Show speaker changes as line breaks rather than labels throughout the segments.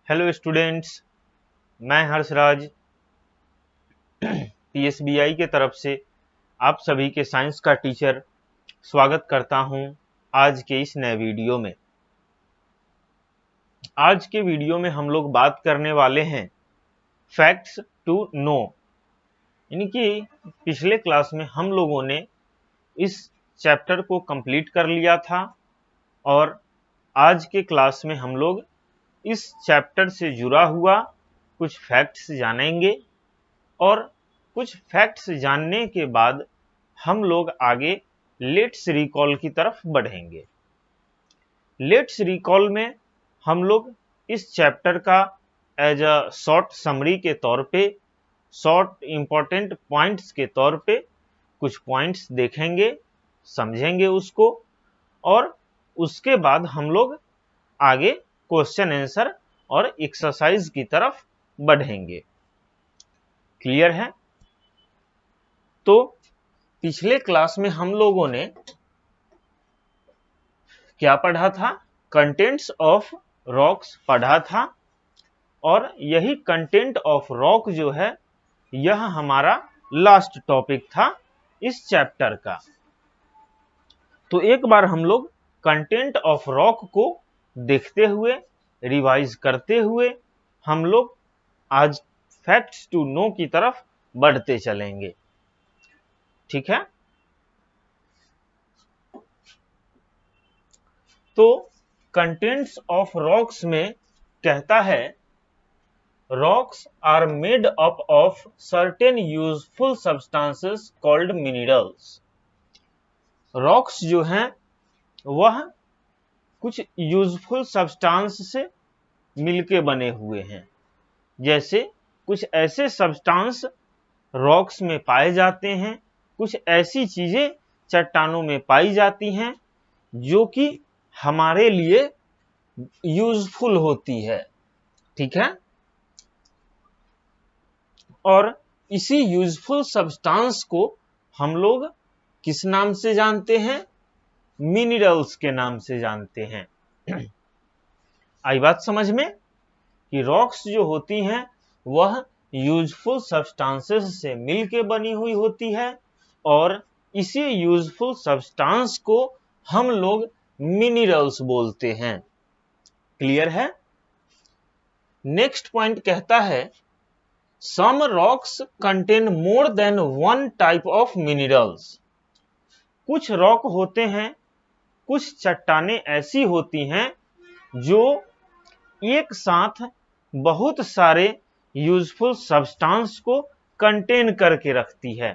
Hello students, मैं हर्षराज पीएसबीआई के तरफ से आप सभी के साइंस का टीचर स्वागत करता हूं आज के इस नए वीडियो में। आज के वीडियो में हम लोग बात करने वाले हैं फैक्ट्स टू नो, यानी कि पिछले क्लास में हम लोगों ने इस चैप्टर को कंप्लीट कर लिया था और आज के क्लास में हम लोग इस चैप्टर से जुड़ा हुआ कुछ फैक्ट्स जानेंगे और कुछ फैक्ट्स जानने के बाद हम लोग आगे लेट्स रिकॉल की तरफ बढ़ेंगे। लेट्स रिकॉल में हम लोग इस चैप्टर का एज अ शॉर्ट समरी के तौर पे, शॉर्ट इंपॉर्टेंट पॉइंट्स के तौर पे कुछ पॉइंट्स देखेंगे, समझेंगे उसको, और उसके बाद हम लोग आगे क्वेश्चन आंसर और एक्सरसाइज की तरफ बढ़ेंगे। क्लियर है? तो पिछले क्लास में हम लोगों ने क्या पढ़ा था? कंटेंट्स ऑफ रॉक्स पढ़ा था और यही कंटेंट ऑफ रॉक जो है यह हमारा लास्ट टॉपिक था इस चैप्टर का। तो एक बार हम लोग कंटेंट ऑफ रॉक को देखते हुए, रिवाइज करते हुए हम लोग आज फैक्ट्स टू नो की तरफ बढ़ते चलेंगे। ठीक है? तो कंटेंट्स ऑफ रॉक्स में कहता है rocks are made up of certain useful substances called minerals. Rocks जो हैं वह कुछ यूजफुल सब्सटेंस से मिलके बने हुए हैं। जैसे कुछ ऐसे सब्सटेंस रॉक्स में पाए जाते हैं, कुछ ऐसी चीजें चट्टानों में पाई जाती हैं जो कि हमारे लिए यूजफुल होती है। ठीक है? और इसी यूजफुल सब्सटेंस को हम लोग किस नाम से जानते हैं? मिनरल्स के नाम से जानते हैं। आई बात समझ में कि रॉक्स जो होती हैं वह यूजफुल सब्सटेंसेस से मिलके बनी हुई होती है और इसी यूजफुल सब्सटेंस को हम लोग मिनरल्स बोलते हैं। क्लियर है? नेक्स्ट पॉइंट कहता है some rocks contain more than one type of minerals. कुछ रॉक होते हैं, कुछ चट्टानें ऐसी होती हैं जो एक साथ बहुत सारे यूजफुल सब्सटेंस को कंटेन करके रखती है,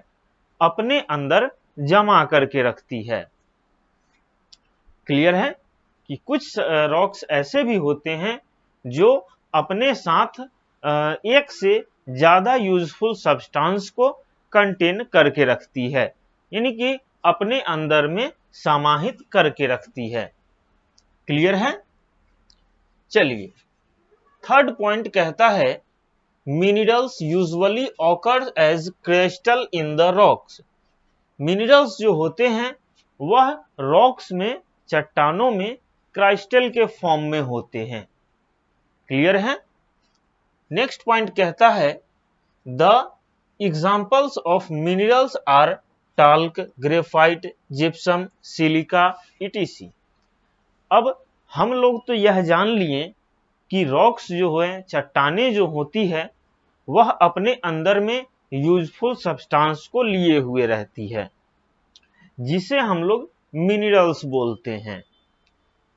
अपने अंदर जमा करके रखती है। क्लियर है कि कुछ रॉक्स ऐसे भी होते हैं जो अपने साथ एक से ज्यादा यूजफुल सब्सटेंस को कंटेन करके रखती है, यानी कि अपने अंदर में समाहित करके रखती है। क्लियर है? चलिए, थर्ड पॉइंट कहता है minerals usually occur as crystal in the rocks. Minerals जो होते हैं वह रॉक्स में, चट्टानों में क्राइस्टल के फॉर्म में होते हैं। क्लियर है? नेक्स्ट पॉइंट कहता है the examples of minerals are talc, graphite, gypsum, silica etc। अब हम लोग तो यह जान लिए कि रॉक्स जो है, चट्टानें जो होती है वह अपने अंदर में यूजफुल सब्सटेंस को लिए हुए रहती है जिसे हम लोग मिनरल्स बोलते हैं।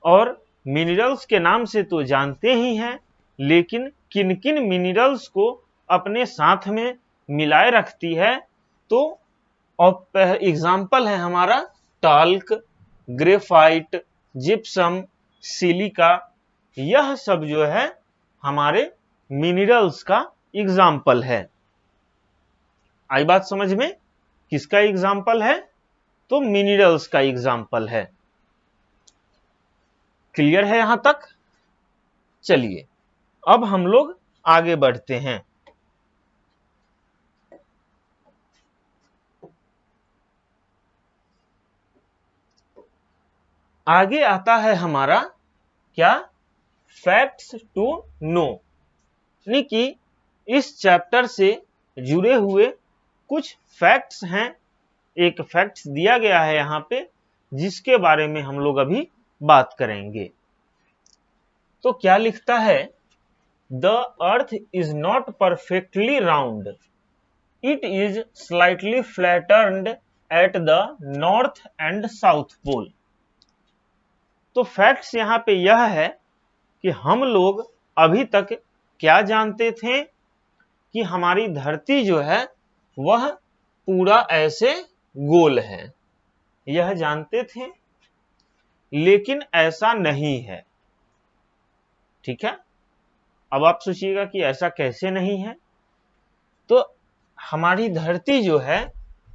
और मिनरल्स के नाम से तो जानते ही हैं, लेकिन किन किन मिनरल्स को अपने साथ में मिलाए रखती है, तो एग्जाम्पल है हमारा टाल्क, ग्रेफाइट, जिप्सम, सिलिका। यह सब जो है हमारे मिनरल्स का एग्जाम्पल है। आई बात समझ में? किसका एग्जाम्पल है? तो मिनरल्स का एग्जाम्पल है। क्लियर है यहां तक? चलिए, अब हम लोग आगे बढ़ते हैं। आगे आता है हमारा क्या? फैक्ट्स टू नो, यानी कि इस चैप्टर से जुड़े हुए कुछ फैक्ट्स हैं। एक फैक्ट्स दिया गया है यहाँ पे, जिसके बारे में हम लोग अभी बात करेंगे। तो क्या लिखता है, the earth is not perfectly round, it is slightly flattered at the north and south pole. तो फैक्ट्स यहाँ पे यह है कि हम लोग अभी तक क्या जानते थे कि हमारी धरती जो है वह पूरा ऐसे गोल है, यह जानते थे, लेकिन ऐसा नहीं है। ठीक है, अब आप सोचिएगा कि ऐसा कैसे नहीं है। तो हमारी धरती जो है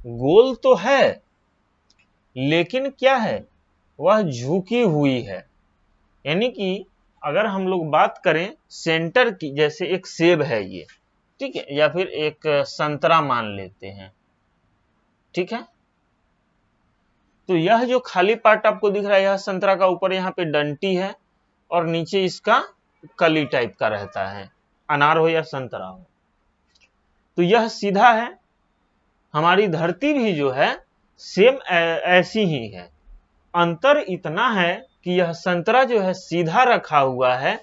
गोल तो है, लेकिन क्या है, वह झुकी हुई है। यानी कि अगर हम लोग बात करें सेंटर की, जैसे एक सेब है ये, ठीक है, या फिर एक संतरा मान लेते हैं, ठीक है, तो यह जो खाली पार्ट आपको दिख रहा है, यह संतरा का, ऊपर यहाँ पे डंटी है और नीचे इसका कली टाइप का रहता है, अनार हो या संतरा हो। तो यह सीधा है। हमारी धरती भी जो है सेम ऐसी ही है। अंतर इतना है कि यह संतरा जो है सीधा रखा हुआ है,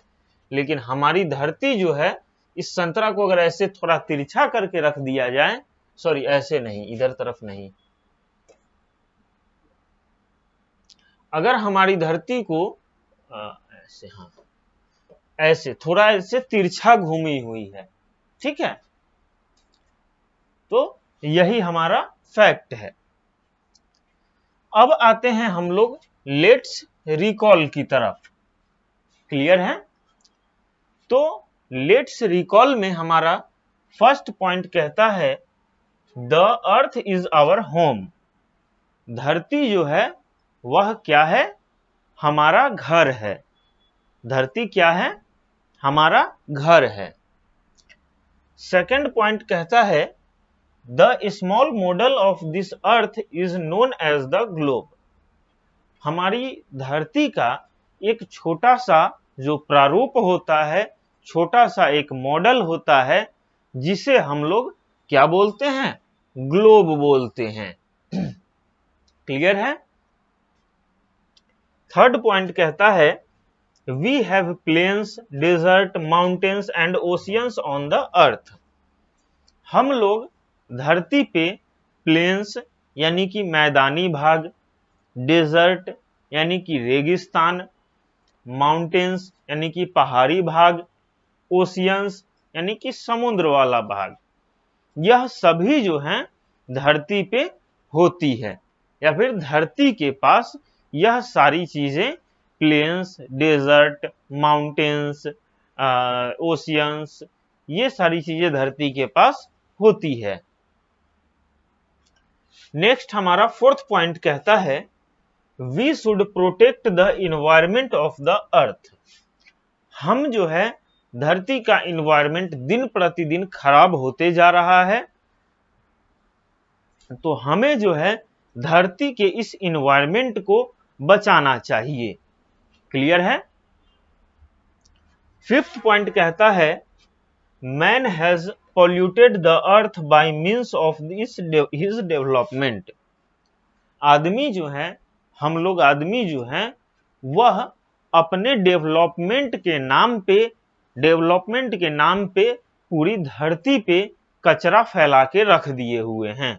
लेकिन हमारी धरती जो है, इस संतरा को अगर ऐसे थोड़ा तिरछा करके रख दिया जाए, सॉरी ऐसे नहीं, इधर तरफ नहीं, अगर हमारी धरती को ऐसे, हाँ ऐसे थोड़ा ऐसे तिरछा घूमी हुई है, ठीक है, तो यही हमारा फैक्ट है। अब आते हैं हम लोग लेट्स रिकॉल की तरफ। क्लियर है? तो लेट्स रिकॉल में हमारा फर्स्ट पॉइंट कहता है, the earth is our home. धरती जो है वह क्या है, हमारा घर है। धरती क्या है, हमारा घर है। सेकंड पॉइंट कहता है, the small model of this earth is known as the globe. हमारी धरती का एक छोटा सा जो प्रारूप होता है, छोटा सा एक मॉडल होता है, जिसे हम लोग क्या बोलते हैं, ग्लोब बोलते हैं। क्लियर है? थर्ड पॉइंट कहता है, we have plains, deserts, mountains and oceans on the earth. हम लोग धरती पे प्लेन्स यानी कि मैदानी भाग, डेजर्ट यानी कि रेगिस्तान, माउंटेन्स यानी कि पहाड़ी भाग, ओशियंस यानी कि समुद्र वाला भाग, यह सभी जो हैं धरती पे होती है, या फिर धरती के पास यह सारी चीजें, प्लेन्स, डेजर्ट, माउंटेन्स, ओशियंस, ये सारी चीजें धरती के पास होती है। नेक्स्ट हमारा फोर्थ पॉइंट कहता है, we should protect the environment of the earth. हम जो है धरती का इन्वायरमेंट दिन प्रतिदिन खराब होते जा रहा है, तो हमें जो है धरती के इस इन्वायरमेंट को बचाना चाहिए। क्लियर है? फिफ्थ पॉइंट कहता है, man has polluted the earth by means of his development। आदमी जो है, हम लोग आदमी जो है, वह अपने डेवलपमेंट के नाम पे पूरी धरती पे कचरा फैला के रख दिए हुए हैं।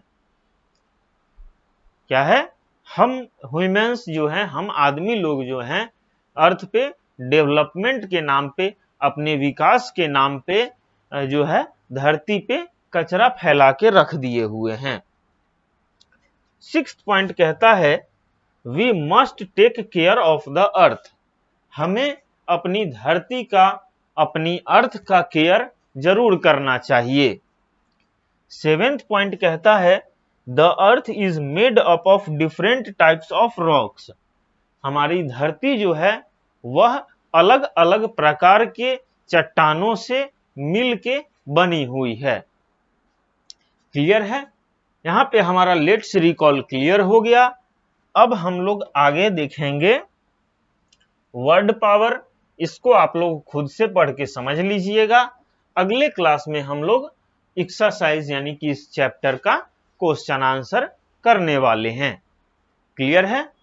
क्या है, हम ह्यूमंस जो हैं, हम आदमी लोग जो हैं, अर्थ पे डेवलपमेंट के नाम पे, अपने विकास के नाम पे जो है धरती पे कचरा फैला के रख दिए हुए हैं। सिक्स्थ पॉइंट कहता है, we must take care of the earth. हमें अपनी धरती का, अपनी अर्थ का केयर जरूर करना चाहिए। सेवेंथ पॉइंट कहता है, the earth is made up of different types of rocks. हमारी धरती जो है वह अलग अलग प्रकार के चट्टानों से मिलके बनी हुई है। क्लियर है? यहां पे हमारा लेट्स रिकॉल क्लियर हो गया। अब हम लोग आगे देखेंगे वर्ड पावर इसको आप लोग खुद से पढ़ के समझ लीजिएगा। अगले क्लास में हम लोग एक्सरसाइज यानी कि इस चैप्टर का क्वेश्चन आंसर करने वाले हैं। क्लियर है?